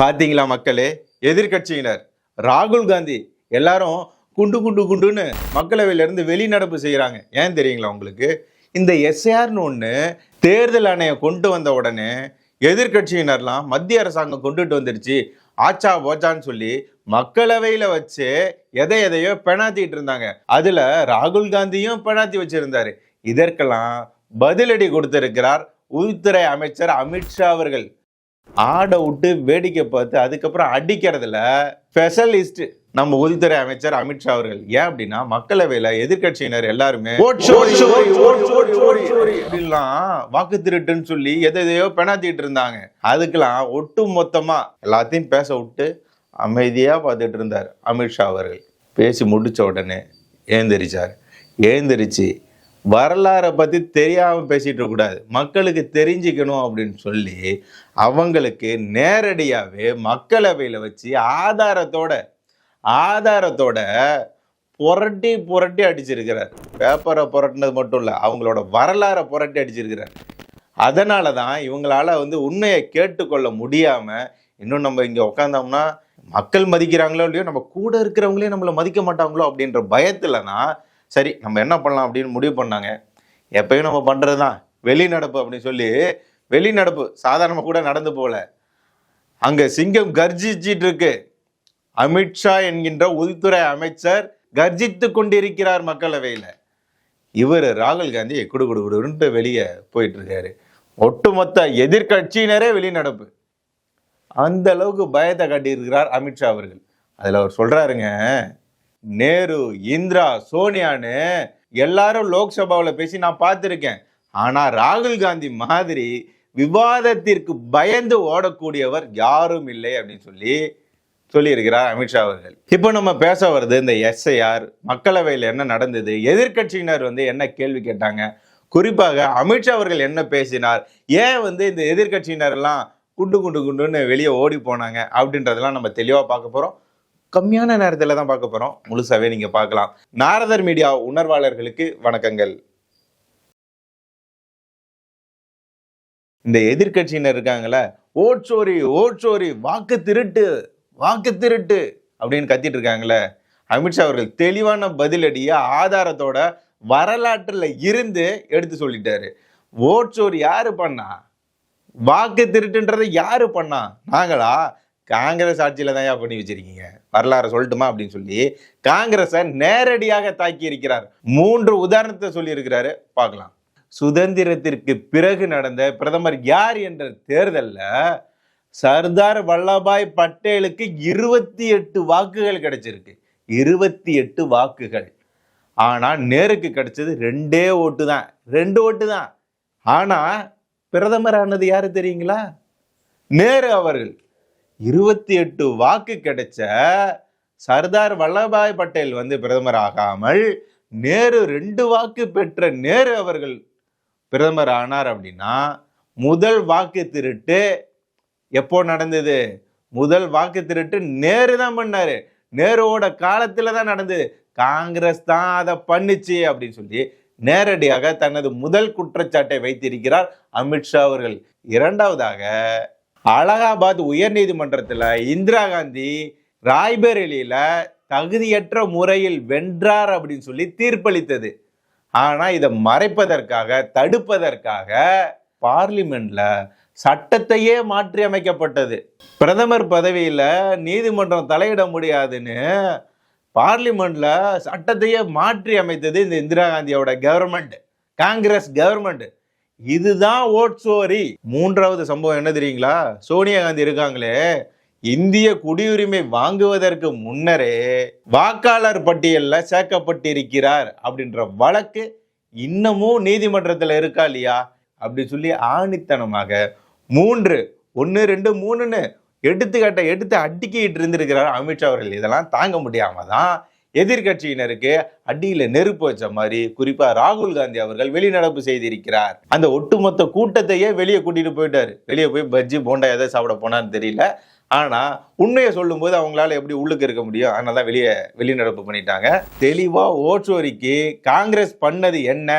பாத்தீங்களா மக்களே, எதிர்கட்சியினர் ராகுல் காந்தி எல்லாரும் குண்டு குண்டு குண்டுன்னு மக்களவையில இருந்து வெளிநடப்பு செய்யறாங்க. ஏன் தெரியுங்களா உங்களுக்கு? இந்த எஸ்ஐஆர்னு ஒண்ணு தேர்தல் ஆணையம் கொண்டு வந்த உடனே எதிர்கட்சியினர்லாம் மத்திய அரசாங்கம் கொண்டுட்டு வந்துருச்சு ஆச்சா போச்சான்னு சொல்லி மக்களவையில வச்சு எதையோ பெணாத்திட்டு இருந்தாங்க. அதுல ராகுல் காந்தியும் பெணாத்தி வச்சிருந்தாரு. இதற்கெல்லாம் பதிலடி கொடுத்திருக்கிறார் உள்துறை அமைச்சர் அமித்ஷா அவர்கள். ஆடை விட்டு வேடிக்கை பார்த்து அதுக்கப்புறம் அடிக்கிறதுல ஸ்பெஷலிஸ்ட் நம்ம உள்துறை அமைச்சர் அமித்ஷா அவர்கள். ஏன் அப்படின்னா, மக்களவையில எதிர்கட்சியினர் எல்லாருமே வாக்கு திருட்டுன்னு சொல்லி எதையோ பெணாத்திட்டு இருந்தாங்க. அதுக்கெல்லாம் ஒட்டு மொத்தமா எல்லாத்தையும் பேச விட்டு அமைதியா பார்த்துட்டு இருந்தார் அமித்ஷா அவர்கள். பேசி முடிச்ச உடனே ஏந்திரிச்சு வரலாறை பற்றி தெரியாமல் பேசிட்டு இருக்கக்கூடாது, மக்களுக்கு தெரிஞ்சுக்கணும் அப்படின்னு சொல்லி அவங்களுக்கு நேரடியாகவே மக்களவையில் வச்சு ஆதாரத்தோட புரட்டி அடிச்சிருக்கிறார். பேப்பரை புரட்டினது மட்டும் இல்லை, அவங்களோட வரலாறை புரட்டி அடிச்சிருக்கிறார். அதனால தான் இவங்களால உண்மையை கேட்டுக்கொள்ள முடியாமல் இன்னும் நம்ம இங்கே உட்காந்தோம்னா மக்கள் மதிக்கிறாங்களோ இல்லையோ, நம்ம கூட இருக்கிறவங்களே நம்மளை மதிக்க மாட்டாங்களோ அப்படின்ற பயத்துலனா சரி நம்ம என்ன பண்ணலாம் அப்படின்னு முடிவு பண்ணாங்க. எப்பயும் நம்ம பண்ணுறது தான் வெளிநடப்பு அப்படின்னு சொல்லி வெளிநடப்பு சாதாரணமாக கூட நடந்து போகல. அங்கே சிங்கம் கர்ஜிச்சிட்டு இருக்கு. அமித்ஷா என்கின்ற உள்துறை அமைச்சர் கர்ஜித்து கொண்டிருக்கிறார் மக்களவையில். இவர் ராகுல் காந்தி குடுகுடுன்ட்டு வெளியே போயிட்டு இருக்காரு. ஒட்டுமொத்த எதிர்கட்சியினரே வெளிநடப்பு. அந்த அளவுக்கு பயத்தை காட்டியிருக்கிறார் அமித்ஷா அவர்கள். அதில் அவர் சொல்றாருங்க, நேரு, இந்திரா, சோனியான்னு எல்லாரும் லோக்சபாவில் பேசி நான் பார்த்துருக்கேன். ஆனா ராகுல் காந்தி மாதிரி விவாதத்திற்கு பயந்து ஓடக்கூடியவர் யாரும் இல்லை அப்படின்னு சொல்லியிருக்கிறார் அமித்ஷா அவர்கள். இப்போ நம்ம பேச வருது இந்த எஸ்ஐஆர், மக்களவையில் என்ன நடந்தது, எதிர்கட்சியினர் என்ன கேள்வி கேட்டாங்க, குறிப்பாக அமித்ஷா அவர்கள் என்ன பேசினார், ஏன் இந்த எதிர்கட்சியினர் எல்லாம் குண்டுன்னு வெளியே ஓடி போனாங்க அப்படின்றதெல்லாம் நம்ம தெளிவாக பார்க்க போறோம். கம்மியான நேரத்தில் தான் பார்க்க போறோம். முழுசாவே நீங்க பார்க்கலாம். நாரதர் மீடியா உணர்வாளர்களுக்கு வணக்கங்கள். இந்த எதிர்கட்சியினர் இருக்காங்கள, ஓட்சோரி வாக்கு திருட்டு அப்படின்னு கத்திட்டு இருக்காங்களே, அமித்ஷா அவர்கள் தெளிவான பதிலடியா ஆதாரத்தோட வரலாற்றுல இருந்து எடுத்து சொல்லிட்டாரு. ஓட்சோரி யாரு பண்ணா, வாக்கு திருட்டுன்றதை யாரு பண்ணா? நாங்களா? காங்கிரஸ் ஆட்சியில தான் பண்ணி வச்சிருக்கீங்க, வரலாறு சொல்லட்டுமா அப்படின்னு சொல்லி காங்கிரஸை நேரடியாக தாக்கி இருக்கிறார். 3 உதாரணத்தை சொல்லி இருக்கிறாரு, பார்க்கலாம். சுதந்திரத்திற்கு பிறகு நடந்த பிரதமர் யார் என்ற தேர்தல்ல சர்தார் வல்லபாய் பட்டேலுக்கு 28 வாக்குகள் கிடைச்சிருக்கு. 28 வாக்குகள். ஆனா நேருக்கு கிடைச்சது 2 ஓட்டு தான். ஆனா பிரதமர் ஆனது யாரு தெரியுங்களா? நேரு அவர்கள். 28 வாக்கு கிடைச்ச சர்தார் வல்லபாய் பட்டேல் பிரதமர் ஆகாமல் நேரு 2 வாக்கு பெற்ற நேரு அவர்கள் பிரதமர் ஆனார். அப்படின்னா முதல் வாக்கு திருட்டு எப்போ நடந்தது? முதல் வாக்கு திருட்டு நேரு தான் பண்ணாரு. நேருவோட காலத்துல தான் நடந்தது. காங்கிரஸ் தான் அதை பண்ணுச்சு அப்படின்னு சொல்லி நேரடியாக தனது முதல் குற்றச்சாட்டை வைத்திருக்கிறார் அமித்ஷா அவர்கள். இரண்டாவதாக, அலகாபாத் உயர் நீதிமன்றத்தில் இந்திரா காந்தி ராய்பரேலியில தகுதியற்ற முறையில் வென்றார் அப்படின்னு சொல்லி தீர்ப்பளித்தது. ஆனா இதை மறைப்பதற்காக, தடுப்பதற்காக பார்லிமெண்ட்ல சட்டத்தையே மாற்றி அமைக்கப்பட்டது. பிரதமர் பதவியில நீதிமன்றம் தலையிட முடியாதுன்னு பார்லிமெண்ட்ல சட்டத்தையே மாற்றி அமைத்தது இந்த இந்திரா காந்தியோட கவர்மெண்ட், காங்கிரஸ் கவர்மெண்ட். இதுதான் ஓட்சோரி. 3வது சம்பவம் என்ன தெரியுங்களா? சோனியா காந்தி இருக்காங்களே, இந்திய குடியுரிமை வாங்குவதற்கு முன்னரே வாக்காளர் பட்டியல்ல சேர்க்கப்பட்டிருக்கிறார் அப்படின்ற வழக்கு இன்னமும் நீதிமன்றத்தில் இருக்கா இல்லையா அப்படி சொல்லி ஆணித்தனமாக 3 1 2 3ன்னு எடுத்து அடிக்கிட்டு இருந்திருக்கிறார் அமித்ஷா அவர்கள். இதெல்லாம் தாங்க முடியாம தான் எதிர்கட்சியினருக்கு அடியில நெருப்பு வச்ச மாதிரி குறிப்பா ராகுல் காந்தி அவர்கள் வெளிநடப்பு செய்திருக்கிறார். அந்த ஒட்டுமொத்த கூட்டத்தையே வெளியே கூட்டிட்டு போயிட்டாரு. வெளியே போய் பஜ்ஜி போண்டா எதை சாப்பிட போனான்னு தெரியல. ஆனா உண்மையை சொல்லும் போது அவங்களால எப்படி உள்ளுக்கு இருக்க முடியும்? அதனாலதான் வெளிநடப்பு பண்ணிட்டாங்க. தெளிவா ஓட்சோரிக்கு காங்கிரஸ் பண்ணது என்ன,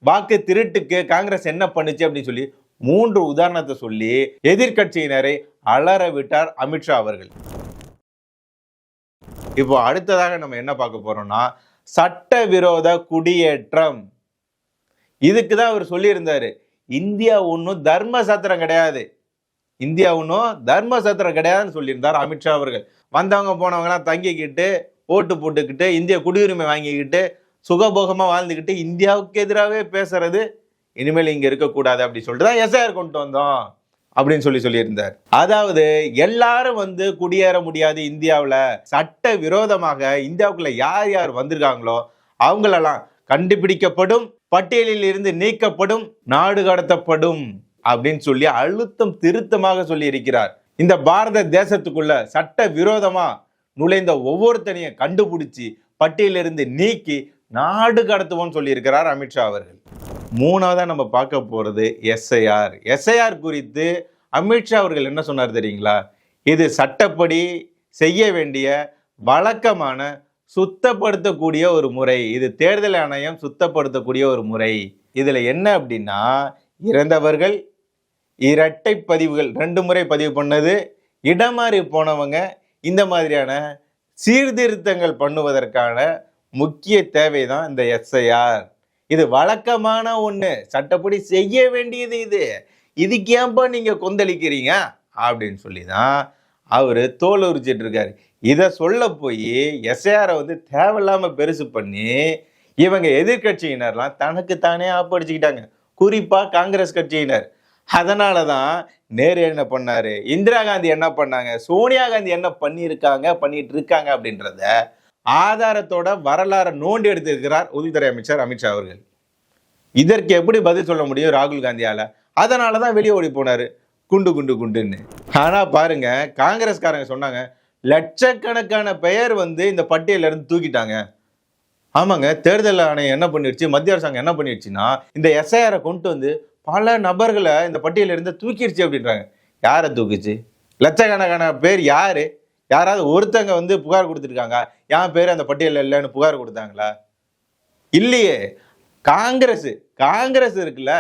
வாக்கு திருட்டுக்கு காங்கிரஸ் என்ன பண்ணுச்சு அப்படின்னு சொல்லி 3 உதாரணத்தை சொல்லி எதிர்கட்சியினரை அலற விட்டார் அமித்ஷா அவர்கள். இப்போ அடுத்ததாக நம்ம என்ன பார்க்க போறோம்னா சட்டவிரோத குடியேற்றம். இதுக்குதான் அவர் சொல்லி இருந்தாரு, இந்தியா ஒன்னும் தர்ம சத்திரம் கிடையாது, இந்தியா ஒன்னும் தர்ம சத்திரம் கிடையாதுன்னு சொல்லியிருந்தார் அமித்ஷா அவர்கள். வந்தவங்க போனவங்க எல்லாம் தங்கிக்கிட்டு ஓட்டு போட்டுக்கிட்டு இந்திய குடியுரிமை வாங்கிக்கிட்டு சுகபோகமா வாழ்ந்துக்கிட்டு இந்தியாவுக்கு எதிராகவே பேசுறது இனிமேல் இங்க இருக்கக்கூடாது அப்படி சொல்லிட்டு தான் எஸ்ஐஆர் கொண்டு வந்தோம் அப்படின்னு சொல்லியிருந்தார். அதாவது எல்லாரும் குடியேற முடியாது இந்தியாவில், சட்ட விரோதமாக இந்தியாவுக்குள்ள யார் யார் வந்திருக்காங்களோ அவங்களெல்லாம் கண்டுபிடிக்கப்படும், பட்டியலில் இருந்து நீக்கப்படும், நாடு கடத்தப்படும் அப்படின்னு சொல்லி அழுத்தம் திருத்தமாக சொல்லி இருக்கிறார். இந்த பாரத தேசத்துக்குள்ள சட்ட விரோதமா நுழைந்த ஒவ்வொருத்தனையும் கண்டுபிடிச்சு பட்டியலிருந்து நீக்கி நாடு கடத்துவோம் சொல்லி இருக்கிறார் அமித்ஷா அவர்கள். மூணாவதா நம்ம பார்க்க போறது எஸ்ஐஆர். எஸ்ஐஆர் குறித்து அமித்ஷா அவர்கள் என்ன சொன்னார் தெரியுங்களா? இது சட்டப்படி செய்ய வேண்டிய வழக்கமான சுத்தப்படுத்தக்கூடிய ஒரு முறை, இது தேர்தல் ஆணையம் சுத்தப்படுத்தக்கூடிய ஒரு முறை. இதுல என்ன அப்படின்னா, இறந்தவர்கள், இரட்டை பதிவுகள் 2 முறை பதிவு பண்ணது, இடமாறி போனவங்க, இந்த மாதிரியான சீர்திருத்தங்கள் பண்ணுவதற்கான முக்கிய தேவைதான் இந்த எஸ்ஐஆர். இது வழக்கமான ஒண்ணு, சட்டப்படி செய்ய வேண்டியது. இதுக்கு ஏன்பா நீங்க கொந்தளிக்கிறீங்க அப்படின்னு சொல்லிதான் அவரு தோல் உரிச்சிட்டு இருக்காரு. இதை சொல்ல போய் எஸ்ஐஆரை தேவையில்லாம பெருசு பண்ணி இவங்க எதிர்கட்சியினர்லாம் தனக்கு தானே ஆப்படிச்சுக்கிட்டாங்க, குறிப்பா காங்கிரஸ் கட்சியினர். அதனாலதான் நேரு என்ன பண்ணாரு, இந்திரா காந்தி என்ன பண்ணாங்க, சோனியா காந்தி என்ன பண்ணிட்டு இருக்காங்க அப்படின்றத ஆதாரத்தோட வரலாறு நோண்டி எடுத்திருக்கிறார் உள்துறை அமைச்சர் அமித்ஷா அவர்கள். இதற்கு எப்படி பதில் சொல்ல முடியும் ராகுல் காந்தியால? அதனாலதான் வெளியே ஓடி போனாரு குண்டுன்னு. ஆனா பாருங்க, காங்கிரஸ்காரங்க சொன்னாங்க லட்சக்கணக்கான பெயர் இந்த பட்டியல இருந்து தூக்கிட்டாங்க. ஆமாங்க, தேர்தல் ஆணையம் என்ன பண்ணிடுச்சு, மத்திய அரசாங்கம் என்ன பண்ணிடுச்சுன்னா இந்த எஸ்ஐஆரை கொண்டு பல நபர்களை இந்த பட்டியல இருந்து தூக்கிடுச்சு அப்படின்றாங்க. யாரை தூக்குச்சு? லட்சக்கணக்கான பேர் யாரு? யாராவது ஒருத்தங்க புகார் கொடுத்துருக்காங்க, என் பேர் அந்த பட்டியல இல்லைன்னு புகார் கொடுத்தாங்களா? இல்லையே. காங்கிரஸ் இருக்குல்ல,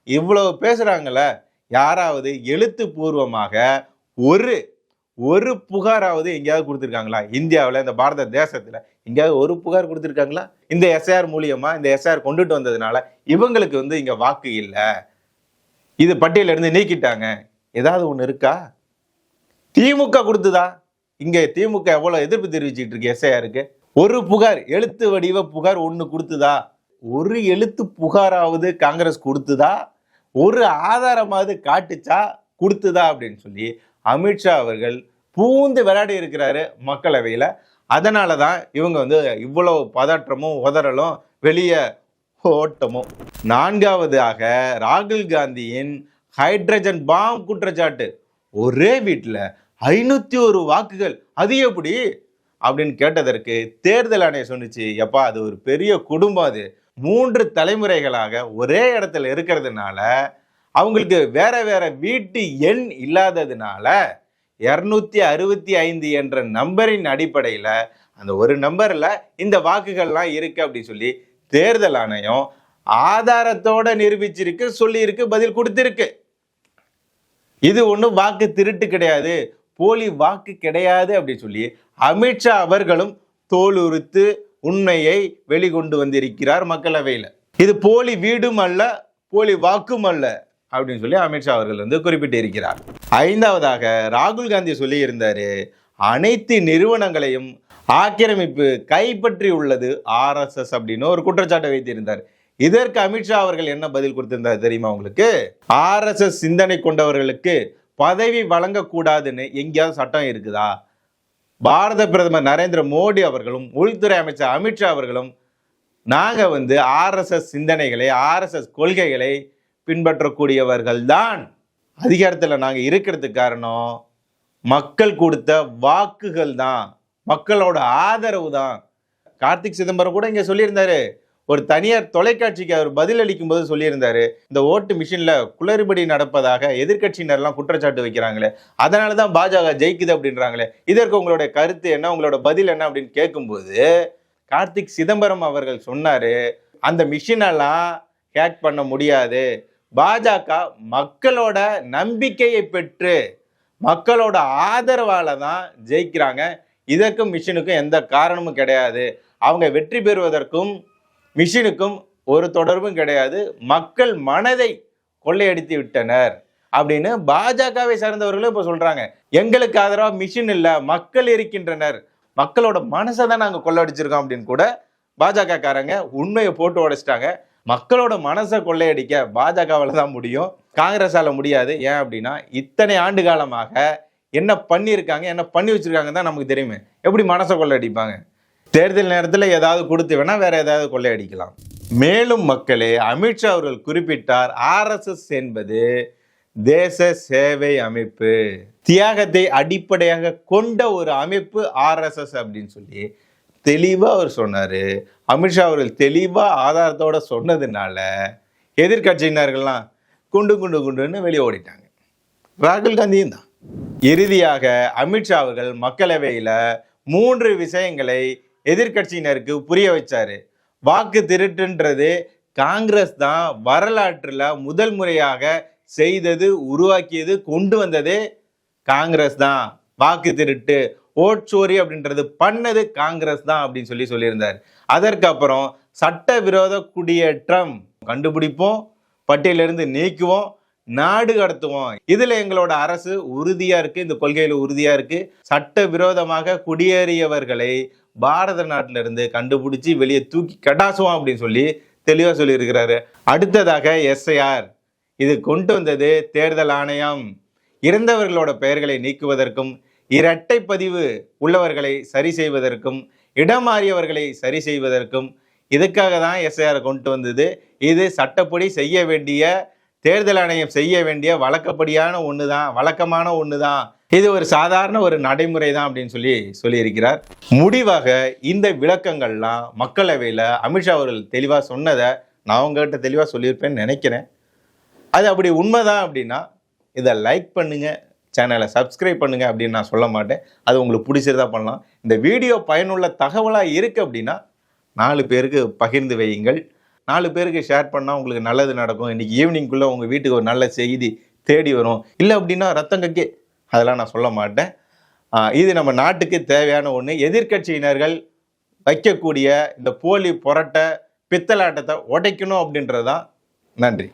இவ்வளவு பேசுறாங்கல்ல, யாராவது எழுத்துப்பூர்வமாக ஒரு புகாராவது எங்கேயாவது கொடுத்துருக்காங்களா? இந்தியாவில், இந்த பாரத தேசத்துல எங்கேயாவது ஒரு புகார் கொடுத்துருக்காங்களா? இந்த எஸ்ஐஆர் மூலியமா, இந்த எஸ்ஐஆர் கொண்டுட்டு வந்ததுனால இவங்களுக்கு இங்க வாக்கு இல்லை, இது பட்டியல இருந்து நீக்கிட்டாங்க, ஏதாவது ஒண்ணு இருக்கா? திமுக கொடுத்துதா? இங்க திமுக எவ்வளவு எதிர்ப்பு தெரிவிச்சுட்டு இருக்கு எஸ்ஐஆருக்கு. ஒரு புகார், எழுத்து வடிவ புகார் ஒண்ணு கொடுத்துதா? ஒரு எழுத்து புகாராவது காங்கிரஸ் கொடுத்துதா? ஒரு ஆதாரமாவது காட்டுச்சா? கொடுத்துதா அப்படின்னு சொல்லி அமித்ஷா அவர்கள் பூந்து விளையாடி இருக்கிறாரு மக்களவையில. அதனாலதான் இவங்க இவ்வளவு பதற்றமும் உதறலும் வெளியே ஓட்டமும். 4வதாக ராகுல் காந்தியின் ஹைட்ரஜன் பாம் குற்றச்சாட்டு. ஒரே வீட்டுல 501 வாக்குகள், அது எப்படி அப்படின்னு கேட்டதற்கு தேர்தல் ஆணையம் சொன்னிச்சு, எப்பா அது ஒரு பெரிய குடும்பம், அது 3 தலைமுறைகளாக ஒரே இடத்துல இருக்கிறதுனால அவங்களுக்கு வேற வேற வீட்டு எண் இல்லாததுனால 265 என்ற நம்பரின் அடிப்படையில அந்த ஒரு நம்பர்ல இந்த வாக்குகள்லாம் இருக்கு அப்படின்னு சொல்லி தேர்தல் ஆணையம் ஆதாரத்தோட நிரூபிச்சிருக்கு, சொல்லி இருக்கு, பதில் கொடுத்திருக்கு. இது ஒண்ணும் வாக்கு திருட்டு கிடையாது, போலி வாக்கு கிடையாது அப்படின்னு சொல்லி அமித்ஷா அவர்களும் தோல் உரித்து உண்மையை வெளிக்கொண்டு வந்திருக்கிறார் மக்களவையில. இது போலி வீடும் அல்ல, போலி வாக்கும் அல்ல அப்படின்னு சொல்லி அமித்ஷா அவர்கள் குறிப்பிட்டு இருக்கிறார். 5வதாக ராகுல் காந்தி சொல்லி இருந்தாரு, அனைத்து நிறுவனங்களையும் ஆக்கிரமிப்பு கைப்பற்றி உள்ளது RSS அப்படின்னு ஒரு குற்றச்சாட்டை வைத்திருந்தார். இதற்கு அமித்ஷா அவர்கள் என்ன பதில் கொடுத்திருந்தார் தெரியுமா உங்களுக்கு? RSS சிந்தனை கொண்டவர்களுக்கு பதவி வழங்கக்கூடாதுன்னு எங்கேயாவது சட்டம் இருக்குதா? பாரத பிரதமர் நரேந்திர மோடி அவர்களும் உள்துறை அமைச்சர் அமித்ஷா அவர்களும் நாங்க RSS சிந்தனைகளை, RSS கொள்கைகளை பின்பற்றக்கூடியவர்கள் தான். அதிகாரத்தில் நாங்க இருக்கிறதுக்கு காரணம் மக்கள் கொடுத்த வாக்குகள் தான், மக்களோட ஆதரவு தான். கார்த்திக் சிதம்பரம் கூட இங்க சொல்லியிருந்தாரு, ஒரு தனியார் தொலைக்காட்சிக்கு அவர் பதில் அளிக்கும் போது சொல்லியிருந்தாரு, இந்த ஓட்டு மிஷின்ல குளறுபடி நடப்பதாக எதிர்கட்சியினர்லாம் குற்றச்சாட்டு வைக்கிறாங்களே, அதனாலதான் பாஜக ஜெயிக்குது அப்படின்றாங்களே, இதற்கு உங்களுடைய கருத்து என்ன, உங்களோட பதில் என்ன அப்படின்னு கேட்கும்போது கார்த்திக் சிதம்பரம் அவர்கள் சொன்னாரு, அந்த மிஷினெல்லாம் ஹேக் பண்ண முடியாது, பாஜக மக்களோட நம்பிக்கையை பெற்று மக்களோட ஆதரவால தான் ஜெயிக்கிறாங்க. இதற்கும் மிஷினுக்கும் எந்த காரணமும் கிடையாது. அவங்க வெற்றி பெறுவதற்கும் மிஷினுக்கும் ஒரு தொடர்பும் கிடையாது. மக்கள் மனதை கொள்ளையடித்து விட்டனர் அப்படின்னு பாஜகவை சார்ந்தவர்களும் இப்ப சொல்றாங்க. எங்களுக்கு ஆதரவா மிஷின் இல்ல, மக்கள் இருக்கின்றனர், மக்களோட மனசை தான் நாங்க கொள்ளையடிச்சிருக்கோம் அப்படின்னு கூட பாஜக காரங்க உண்மையை போட்டு உடைச்சிட்டாங்க. மக்களோட மனசை கொள்ளையடிக்க பாஜகவால தான் முடியும், காங்கிரஸால முடியாது. ஏன் அப்படின்னா இத்தனை ஆண்டு காலமாக என்ன பண்ணியிருக்காங்க, என்ன பண்ணி வச்சிருக்காங்க தான் நமக்கு தெரியுமே. எப்படி மனசை கொள்ளையடிப்பாங்க? தேர்தல் நேரத்தில் ஏதாவது கொடுத்து வேணா வேற ஏதாவது கொள்ளையடிக்கலாம். மேலும் மக்களே, அமித்ஷா அவர்கள் குறிப்பிட்டார், RSS என்பது தேச சேவை அமைப்பு, தியாகத்தை அடிப்படையாக கொண்ட ஒரு அமைப்பு RSS அப்படின்னு சொல்லி தெளிவா அவர் சொன்னாரு. அமித்ஷா அவர்கள் தெளிவா ஆதாரத்தோட சொன்னதுனால எதிர்கட்சியினர்கள்லாம் குண்டு குண்டு குண்டுன்னு வெளியே ஓடிட்டாங்க. ராகுல் காந்தியும் தான். இறுதியாக அமித்ஷா அவர்கள் மக்களவையில 3 விஷயங்களை எதிர்கட்சியினருக்கு புரிய வச்சாரு. வாக்கு திருட்டுன்றது காங்கிரஸ் தான் வரலாற்றுல முதல் முறையாக செய்தது, உருவாக்கியது, கொண்டு வந்தது காங்கிரஸ் தான். வாக்கு திருட்டு, ஓட்சோரி அப்படின்றது பண்ணது காங்கிரஸ் தான் அப்படின்னு சொல்லியிருந்தார். அதற்கப்புறம் சட்டவிரோத குடியேற்றம் கண்டுபிடிப்போம், பட்டியலிருந்து நீக்குவோம், நாடு கடத்துவோம். இதுல எங்களோட அரசு உறுதியா இருக்கு, இந்த கொள்கையில உறுதியா இருக்கு. சட்டவிரோதமாக குடியேறியவர்களை பாரத நாட்டில இருந்து கண்டுபிடிச்சு வெளியே தூக்கி கட்டாசுவோம் அப்படின்னு சொல்லி தெளிவா சொல்லி இருக்கிறாரு. அடுத்ததாக SIR, இது கொண்டு வந்தது தேர்தல் ஆணையம். இறந்தவர்களோட பெயர்களை நீக்குவதற்கும், இரட்டை பதிவு உள்ளவர்களை சரி செய்வதற்கும், இடம் மாறியவர்களை சரி செய்வதற்கும் இதுக்காக தான் SIR கொண்டு வந்தது. இது சட்டப்படி செய்ய வேண்டிய, தேர்தல் ஆணையம் செய்ய வேண்டிய வழக்கப்படியான ஒண்ணுதான், வழக்கமான ஒண்ணுதான். இது ஒரு சாதாரண ஒரு நடைமுறை தான் அப்படின்னு சொல்லியிருக்கிறார். முடிவாக இந்த விளக்கங்கள்லாம் மக்களவையில் அமித்ஷா அவர்கள் தெளிவாக சொன்னதை நான் உங்ககிட்ட தெளிவாக சொல்லியிருப்பேன்னு நினைக்கிறேன். அது அப்படி உண்மைதான் அப்படின்னா இதை லைக் பண்ணுங்க, சேனலை சப்ஸ்கிரைப் பண்ணுங்க அப்படின்னு நான் சொல்ல மாட்டேன். அது உங்களுக்கு பிடிச்சிருந்தா பண்ணலாம். இந்த வீடியோ பயனுள்ள தகவலாக இருக்கு அப்படின்னா 4 பேருக்கு பகிர்ந்து வையுங்கள். 4 பேருக்கு ஷேர் பண்ணால் உங்களுக்கு நல்லது நடக்கும். இன்னைக்கு ஈவினிங்குள்ளே உங்கள் வீட்டுக்கு ஒரு நல்ல செய்தி தேடி வரும். இல்லை அப்படின்னா ரத்தங்கக்கே, அதெல்லாம் நான் சொல்ல மாட்டேன். இது நம்ம நாட்டுக்கு தேவையான ஒன்று. எதிர்கட்சியினர்கள் வைக்கக்கூடிய இந்த போலி புரட்ட பித்தலாட்டத்தை உடைக்கணும் அப்படின்றதான். நன்றி.